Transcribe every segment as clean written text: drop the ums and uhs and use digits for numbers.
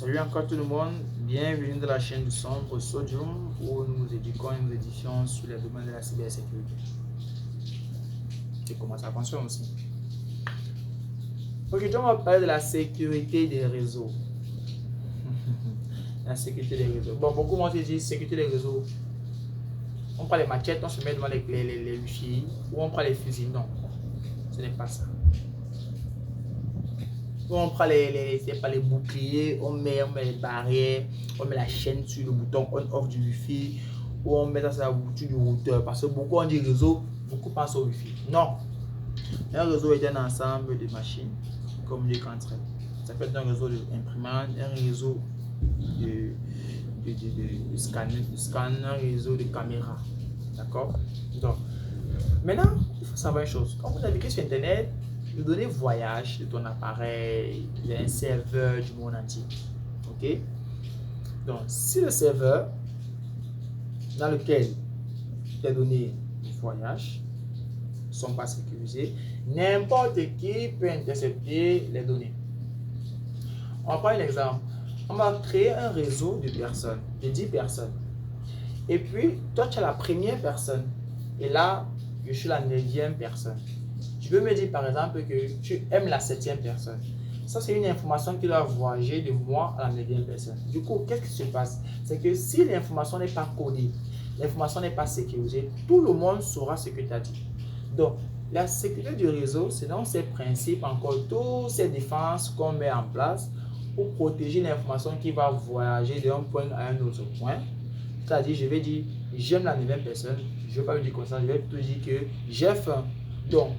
Salut encore tout le monde, bienvenue dans la chaîne du Sombre Sodium où nous éduquons et nous édifions sur les domaines de la cybersécurité. Tu commences à penser aussi. Aujourd'hui, on va parler de la sécurité des réseaux. La sécurité des réseaux. Bon, beaucoup vont se dire sécurité des réseaux. On prend les machettes, on se met devant les Wi-Fi ou on prend les fusils. Non, ce n'est pas ça. On prend les boucliers, on met les barrières, on met la chaîne sur le bouton on-off du Wi-Fi ou on met ça sur la boutique du routeur. Parce que beaucoup on dit réseau, beaucoup pensent au Wi-Fi. Non, un réseau est un ensemble de machines communiquent entre elles. Ça peut être un réseau d'imprimante, un réseau de scanner, un réseau de caméras. D'accord? Donc, maintenant, il faut savoir une chose. Quand vous naviguez sur Internet, les données voyagent de ton appareil, il y a un serveur du monde entier. Ok? Donc, si le serveur dans lequel les données voyagent ne sont pas sécurisées, n'importe qui peut intercepter les données. On va prendre un exemple. On va créer un réseau de personnes, de 10 personnes. Et puis, toi, tu es la première personne. Et là, je suis la 9e personne. Tu peux me dire par exemple que tu aimes la 7e personne. Ça, c'est une information qui doit voyager de moi à la 9e personne. Du coup, qu'est-ce qui se passe? C'est que si l'information n'est pas codée, l'information n'est pas sécurisée, tout le monde saura ce que tu as dit. Donc, la sécurité du réseau, c'est dans ces principes, encore toutes ces défenses qu'on met en place pour protéger l'information qui va voyager d'un point à un autre point. C'est-à-dire, je vais dire, j'aime la 9e personne, je ne vais pas lui dire comme ça, je vais plutôt dire que j'ai faim. Donc,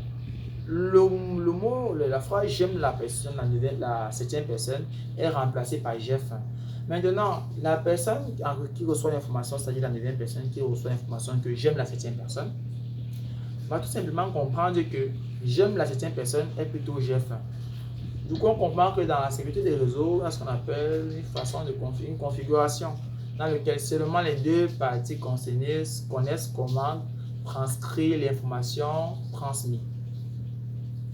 le mot, la phrase j'aime la personne, la 7e personne est remplacée par j'ai faim. Maintenant, la personne qui reçoit l'information, c'est-à-dire la 9e personne qui reçoit l'information que j'aime la 7e personne, va tout simplement comprendre que j'aime la 7e personne est plutôt j'ai faim. Du coup, on comprend que dans la sécurité des réseaux, il y a ce qu'on appelle une configuration dans laquelle seulement les deux parties concernées connaissent comment transcrire l'information transmise.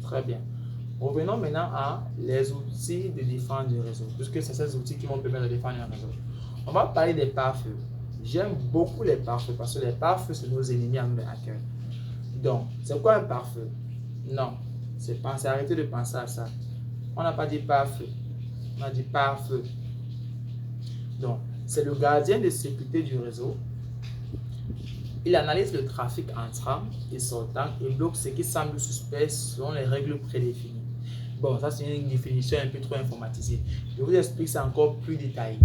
Très bien. Revenons maintenant à les outils de défense du réseau, puisque c'est ces outils qui vont permettre de défendre un réseau. On va parler des pare-feux. J'aime beaucoup les pare-feux parce que les pare-feux, c'est nos ennemis en hackers. Donc, c'est quoi un pare-feu? Non, c'est arrêter de penser à ça. On n'a pas dit pare-feu, on a dit pare-feu. Donc, c'est le gardien de sécurité du réseau. Il analyse le trafic entrant et sortant et bloque ce qui semble suspect selon les règles prédéfinies. Bon, ça c'est une définition un peu trop informatisée. Je vous explique ça encore plus détaillé.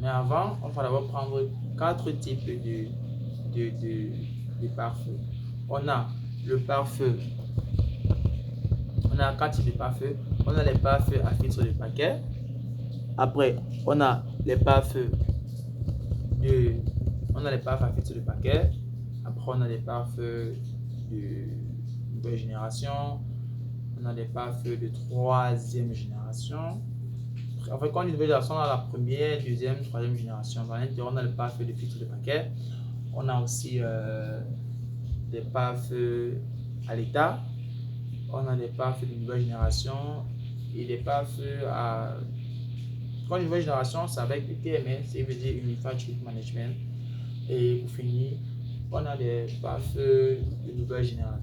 Mais avant, on va d'abord prendre 4 types de pare-feu. On a le pare-feu. On a 4 types de pare-feu. On a les pare-feux à filtre de paquet. Après, on a les pare-feux à filtre de paquet. Après, on a les pare-feux de nouvelle génération. On a les pare-feux de 3e génération. En fait, quand on dit nouvelle génération, on a la première, 2e, 3e génération. Dans l'intérieur, on a le pare-feu de filtre de paquet. On a aussi des pare-feux à l'état. On a des pare-feux de nouvelle génération et des pare-feux à... Quand une nouvelle génération, c'est avec le TMS, ça veut dire Unified Traffic Management. Et pour finir, on a des pare-feux de nouvelle génération.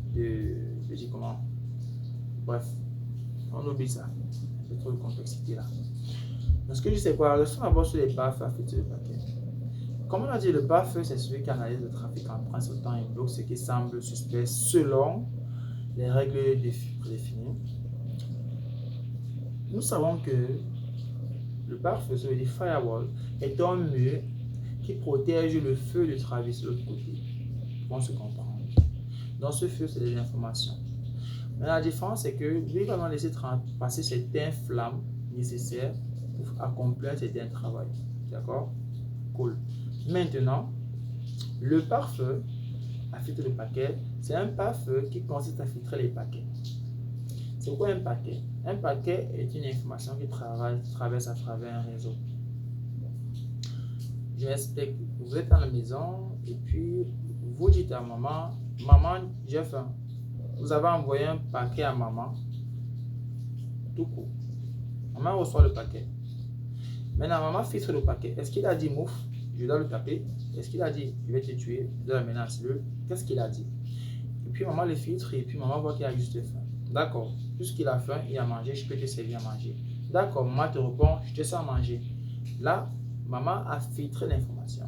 Comment? Bref, on oublie ça. C'est trop de complexité là. Donc, ce que je sais quoi, restons d'abord sur les pare-feux à filtre de paquet. Comme on a dit, le pare-feu, c'est celui qui analyse le trafic en prince au temps et bloque ce qui semble suspect selon les règles prédéfinies. Nous savons que le pare-feu, ça veut dire firewall, est un mur qui protège le feu de traverser de l'autre côté. On se comprend. Dans ce feu, c'est des informations. Mais la différence, c'est que lui va laisser passer certaines flammes nécessaires pour accomplir certains travail. D'accord? Cool. Maintenant, le pare-feu à filtre de paquet, c'est un pare-feu qui consiste à filtrer les paquets. C'est quoi un paquet? Un paquet est une information qui traverse à travers un réseau. Je m'explique. Vous êtes dans la maison et puis vous dites à maman, maman, j'ai faim. Vous avez envoyé un paquet à maman. Tout court. Maman reçoit le paquet. Maintenant, maman filtre le paquet. Est-ce qu'il a dit mouf? Je dois le taper. Est-ce qu'il a dit je vais te tuer? Je dois l'amener en cellule. Qu'est-ce qu'il a dit? Et puis maman le filtre et puis maman voit qu'il a juste faim. D'accord. Puisqu'il a faim, il a mangé, je peux te servir à manger. D'accord, maman te répond, je te sers à manger. Là, maman a filtré l'information.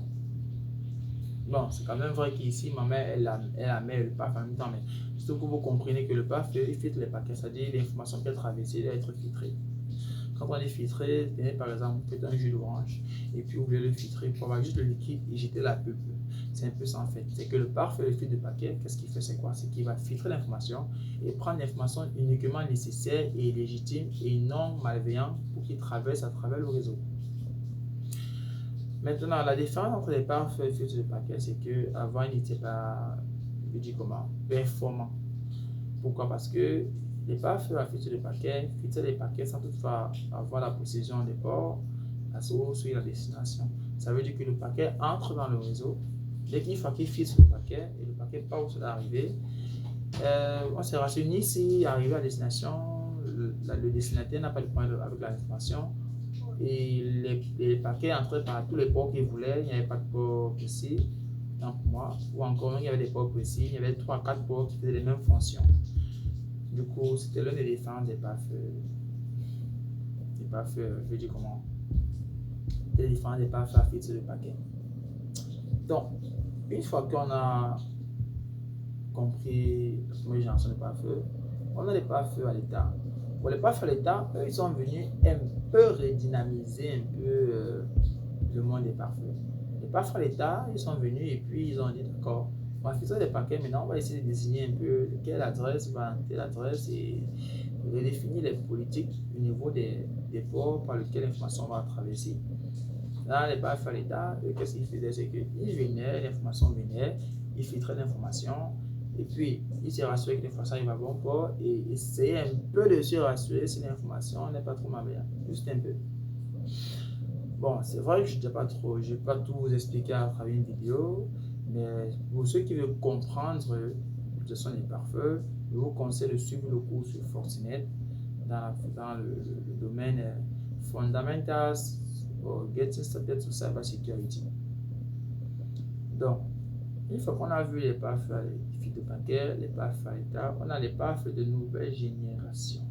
Bon, c'est quand même vrai qu'ici, maman, elle a mis le PAF en même temps, mais surtout que vous comprenez que le PAF, il filtre les paquets, c'est-à-dire l'information qu'elle traverse, elle doit être filtrée. Quand on est filtré, tenez par exemple, vous faites un jus d'orange et puis vous voulez le filtrer pour avoir juste le liquide et jeter la pulpe. C'est un peu ça en fait. C'est que le PAF fait le filtre de paquet. Qu'est-ce qu'il fait? C'est quoi? C'est qu'il va filtrer l'information et prendre l'information uniquement nécessaire et légitime et non malveillante pour qu'il traverse à travers le réseau. Maintenant, la différence entre les PAF et le filtre de paquet, c'est qu'avant, il n'était pas, je dis comment, performant. Pourquoi? Parce que les PAF à filtre de paquet, filtrer les paquets sans toutefois avoir la précision des ports, la source et la destination. Ça veut dire que le paquet entre dans le réseau. Dès qu'il faut qu'il filtre le paquet et le paquet part où ça doit arriver, on se rassure ni si arrivé à destination, le destinataire n'a pas de problème avec l'information et les paquets entraient par tous les ports qu'il voulait. Il n'y avait pas de port précis, donc moi, ou encore il y avait des ports précis, il y avait 3 à 4 ports qui faisaient les mêmes fonctions. Du coup, c'était l'un des défenses des PAF. Je dis comment? Des défenses des PAF à filtrer le paquet. Donc, une fois qu'on a compris la première génération de PAF, on a les PAF à l'État. Pour les PAF à l'État, eux, ils sont venus un peu redynamiser un peu le monde des PAF. Les PAF à l'État, ils sont venus et puis ils ont dit d'accord, on va filtrer les paquets, maintenant on va essayer de désigner un peu quelle adresse va dans telle adresse et redéfinir les politiques au niveau des ports par lesquels l'information va traverser. Là, les PAF à l'État, qu'est-ce qu'ils faisaient? C'est qu'ils venaient, l'information venait, ils filtraient l'information et puis ils se rassuraient que l'information arrive à bon port et essayaient un peu de se rassurer si l'information n'est pas trop malveillante. Juste un peu. Bon, c'est vrai que je ne vais pas tout vous expliquer à travers une vidéo, mais pour ceux qui veulent comprendre l'utilisation des pare-feux, je vous conseille de suivre le cours sur Fortinet dans le domaine Fundamentals or Getting Started to Cybersecurity. Donc, une fois qu'on a vu les pare-feux, les filtres de paquet, les pare-feux à l'État, on a les pare-feux de nouvelle génération.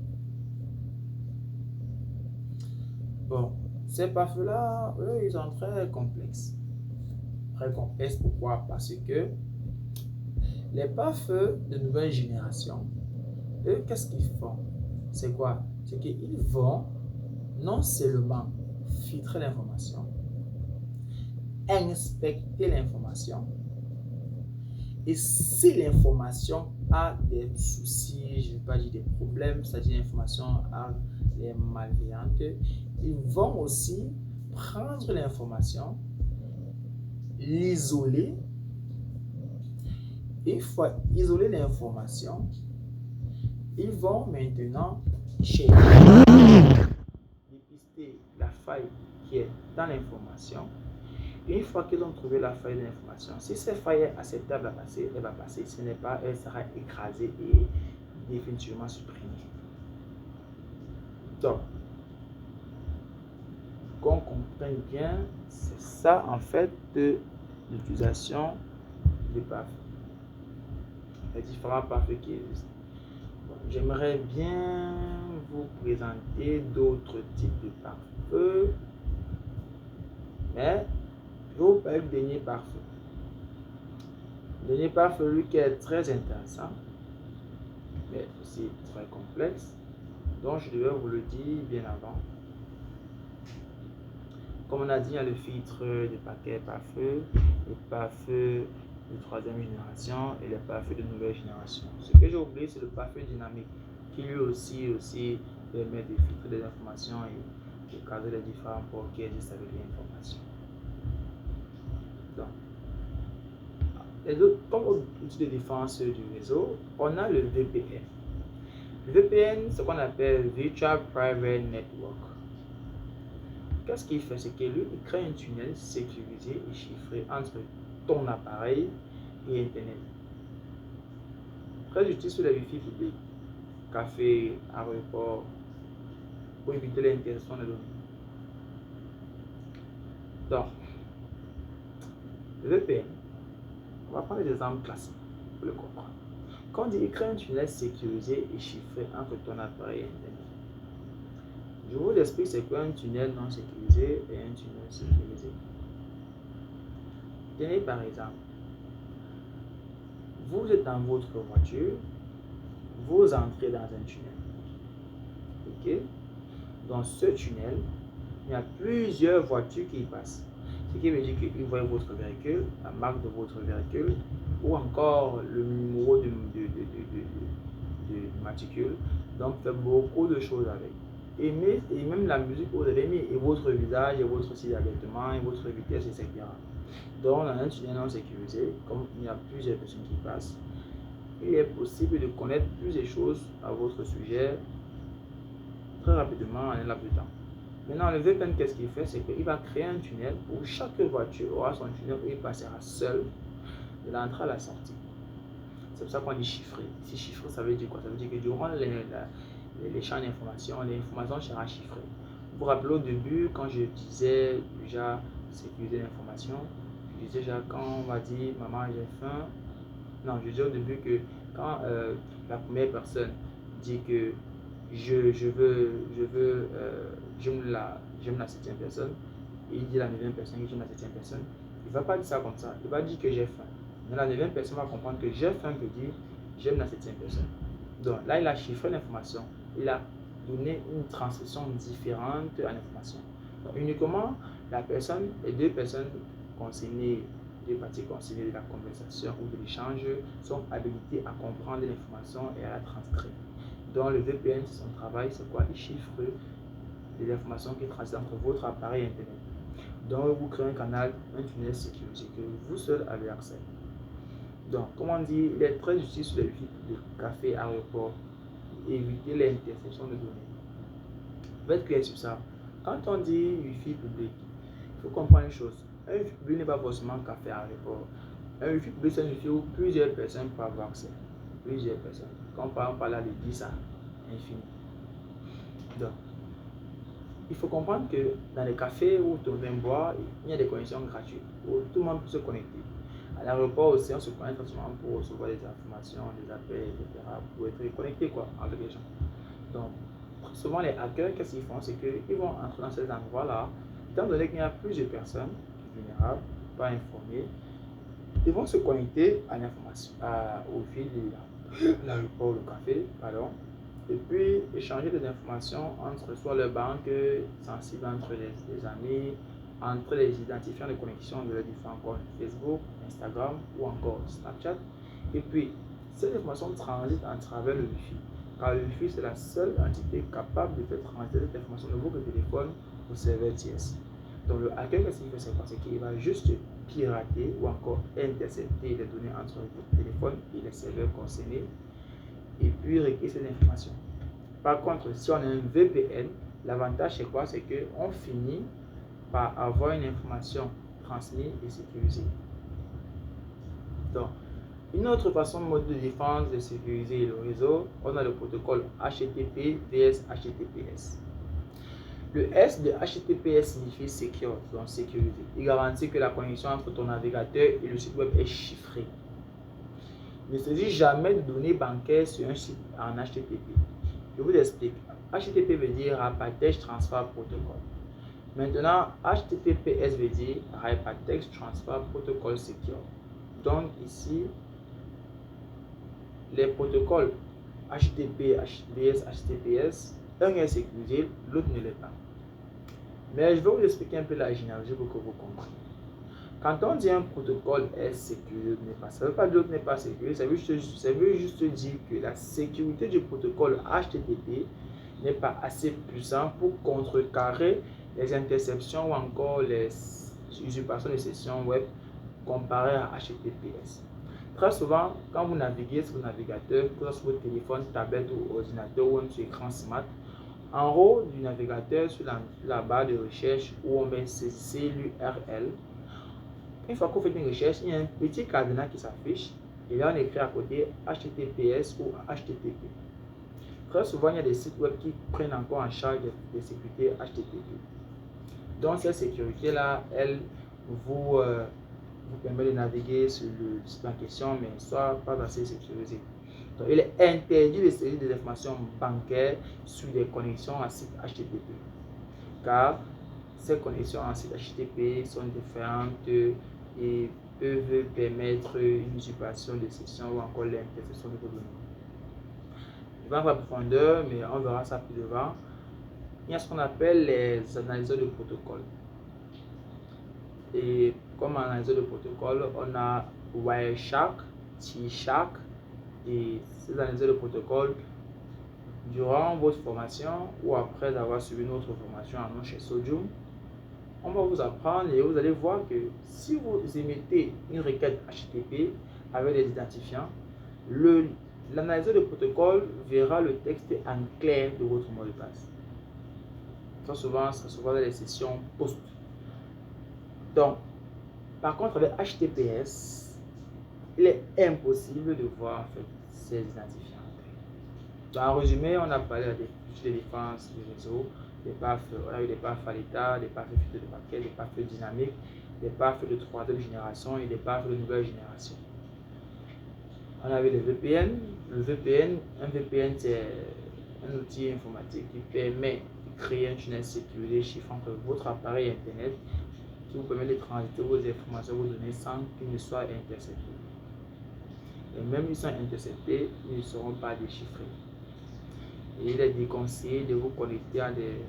Bon, ces pare-feux-là, eux, ils sont très complexes. Très complexes, pourquoi? Parce que les pare-feux de nouvelle génération, eux, qu'est-ce qu'ils font? C'est quoi? C'est qu'ils vont non seulement filtrer l'information, inspecter l'information, et si l'information a des soucis, je ne vais pas dire des problèmes, c'est-à-dire l'information est malveillante, ils vont aussi prendre l'information, l'isoler. Une fois isolé l'information, ils vont maintenant chercher, dépister la faille qui est dans l'information. Une fois qu'ils ont trouvé la faille de l'information, si cette faille est acceptable à passer, elle va passer. Si ce n'est pas, elle sera écrasée et définitivement supprimée. Donc, qu'on comprenne bien, c'est ça en fait de l'utilisation des PAF. Les différents PAF qui existent. Bon, j'aimerais bien vous présenter d'autres types de pare-feu, mais je vais vous parler du dernier pare-feu. Le dernier pare-feu, lui, qui est très intéressant, mais aussi très complexe, donc je devais vous le dire bien avant. Comme on a dit, il y a le filtre de paquets pare-feu, le pare-feu de troisième génération et le pare-feu de nouvelle génération. Ce que j'ai oublié, c'est le pare-feu dynamique qui lui aussi permet de filtrer des informations et de caser les différents ports qui existent avec l'information. Donc, comme outil de défense du réseau, on a le VPN. Le VPN, c'est ce qu'on appelle Virtual Private Network. Qu'est-ce qu'il fait? C'est que lui, il crée un tunnel sécurisé et chiffré entre ton appareil et Internet. Très utile sur les Wi-Fi publics, café, aéroport, pour éviter l'interruption des données. Donc, le VPN, on va prendre des exemples classiques pour le comprendre. Quand on dit créer un tunnel sécurisé et chiffré entre ton appareil et Internet, je vous explique c'est quoi un tunnel non sécurisé et un tunnel sécurisé. Tenez par exemple, vous êtes dans votre voiture, vous entrez dans un tunnel. Ok? Dans ce tunnel, il y a plusieurs voitures qui y passent. Ce qui veut dire qu'ils voient votre véhicule, la marque de votre véhicule, ou encore le numéro de matricule. Donc, fait beaucoup de choses avec. Et même la musique que vous avez mis, et votre visage, et votre style d'habillement, et votre vitesse, etc. Donc, dans un tunnel non sécurisé, comme il y a plusieurs personnes qui passent, il est possible de connaître plusieurs choses à votre sujet très rapidement en un laps de temps. Maintenant, le VPN, qu'est-ce qu'il fait? C'est qu'il va créer un tunnel où chaque voiture aura son tunnel où il passera seul de l'entrée à la sortie. C'est pour ça qu'on dit chiffré. Si chiffré, ça veut dire quoi? Ça veut dire que durant les champs d'information, l'information sera chiffrée. Vous vous rappelez au début, quand je disais déjà sécuriser l'information, je disais déjà quand on m'a dit maman j'ai faim. Non, je disais au début que quand la première personne dit que j'aime la septième personne, et il dit la neuvième personne que j'aime la septième personne, il ne va pas dire ça comme ça, il va dire que j'ai faim. Mais la neuvième personne va comprendre que j'ai faim veut dire j'aime la septième personne. Donc là, il a chiffré l'information, il a donné une transmission différente à l'information. Donc uniquement la personne, les deux personnes concernées, les parties concernées de la conversation ou de l'échange sont habilitées à comprendre l'information et à la transcrire. Donc le VPN, son travail, c'est quoi? Il chiffre les informations qui transitent entre votre appareil et Internet. Donc vous créez un canal, un tunnel sécurisé que vous seul avez accès. Donc, comme on dit, il est très utile sur les wifi de café, aéroport, éviter l'interception de données. Vous êtes clair sur ça. Quand on dit wifi public, il faut comprendre une chose. Un wifi public n'est pas forcément café, aéroport. Un wifi public, c'est un wifi où plusieurs personnes peuvent avoir accès. Plusieurs personnes. Quand on parle là de 10 à infini. Donc, il faut comprendre que dans les cafés où tout le monde boit, il y a des connexions gratuites où tout le monde peut se connecter. À l'aéroport aussi, on se connecte facilement pour recevoir des informations, des appels, etc. Pour être connecté avec les gens. Donc, souvent les hackers, qu'est-ce qu'ils font? C'est qu'ils vont entrer dans ces endroits-là, étant donné qu'il y a plusieurs personnes vulnérables, pas informées, ils vont se connecter à l'information, au fil de l'aéroport, le café, pardon, et puis échanger des informations entre soit leur banque, sensible entre les amis, entre les identifiants de connexion de leurs différents comptes Facebook, Instagram ou encore Snapchat. Et puis, ces informations transitent à travers le Wi-Fi. Car le Wi-Fi, c'est la seule entité capable de faire transiter cette information de votre téléphone au serveur tiers. Donc, le hacker, qu'est-ce qu'il fait? C'est qu'il va juste pirater ou encore intercepter les données entre votre téléphone et les serveurs concernés et puis récupérer ces informations. Par contre, si on a un VPN, l'avantage c'est quoi? C'est qu'on finit par avoir une information transmise et sécurisée. Donc, une autre façon de défense, de sécuriser le réseau, on a le protocole HTTP vs HTTPS. Le S de HTTPS signifie secure, donc sécurisé. Il garantit que la connexion entre ton navigateur et le site web est chiffrée. Ne saisis jamais de données bancaires sur un site en HTTP. Je vous explique. HTTP veut dire Hypertext Transfer Protocol. Maintenant, HTTPS veut dire Hypertext Transfer Protocol Secure. Donc ici, les protocoles HTTP vs HTTPS, un est sécurisé, l'autre ne l'est pas. Mais je vais vous expliquer un peu la généalogie pour que vous compreniez. Quand on dit un protocole est sécurisé, ça ne veut pas dire que l'autre n'est pas sécurisé, ça veut juste dire que la sécurité du protocole HTTP n'est pas assez puissant pour contrecarrer les interceptions ou encore les usurpations de sessions web comparées à HTTPS. Très souvent, quand vous naviguez sur le navigateur, que ce soit sur votre téléphone, tablette ou ordinateur ou même sur écran smart, en haut du navigateur, sur la barre de recherche où on met saisissez l'URL, une fois que vous faites une recherche, il y a un petit cadenas qui s'affiche et là on écrit à côté HTTPS ou HTTP. Très souvent, il y a des sites web qui prennent encore en charge des sécurités HTTP. Donc cette sécurité-là, elle vous permet de naviguer sur le site en question, mais soit pas assez sécurisé. Donc il est interdit de saisir des informations bancaires sur des connexions à site HTTP, car ces connexions en site HTTP sont différentes et peuvent permettre une usurpation de session ou encore l'interception de vos données. Je vais en profondeur, mais on verra ça plus devant. Il y a ce qu'on appelle les analyseurs de protocole. Et comme analyseur de protocole, on a Wireshark, T-Shark et ces analyseurs de protocole. Durant votre formation ou après avoir suivi notre formation à nous chez Sodium, on va vous apprendre et vous allez voir que si vous émettez une requête HTTP avec des identifiants, l'analyseur de protocole verra le texte en clair de votre mot de passe. Très souvent, ça se voit dans les sessions post. Donc, par contre, avec HTTPS, il est impossible de voir en fait ces identifiants. Donc, en résumé, on a parlé des défenses du réseau, on a eu des pare-feux à l'état, des pare-feux filtres de paquets, des pare-feux dynamiques, des pare-feux de troisième génération et des pare-feux de nouvelle génération. On avait les VPN. Un VPN, c'est un outil informatique qui permet de créer un tunnel sécurisé chiffrant entre votre appareil Internet qui vous permet de transiter vos informations, vos données sans qu'ils ne soient interceptés. Et même s'ils sont interceptés, ils ne seront pas déchiffrés. Et il est déconseillé de vous connecter à des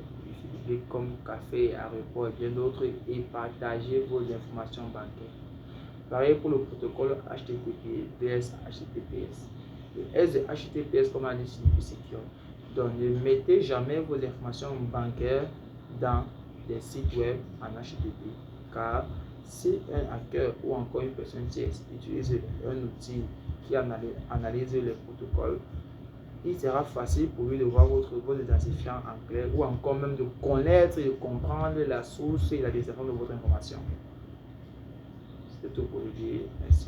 publics comme café, aéroport et bien d'autres et partager vos informations bancaires. Pareil pour le protocole HTTPS, HTTPS. Le S de HTTPS, comme on a dit, signifie secure. Donc, ne mettez jamais vos informations bancaires dans des sites web en HTTP, car si un hacker ou encore une personne tierce utilise un outil qui analyse les protocoles, il sera facile pour lui de voir vos identifiants en clair ou encore même de connaître et de comprendre la source et la destination de votre information. C'est tout pour aujourd'hui. Merci.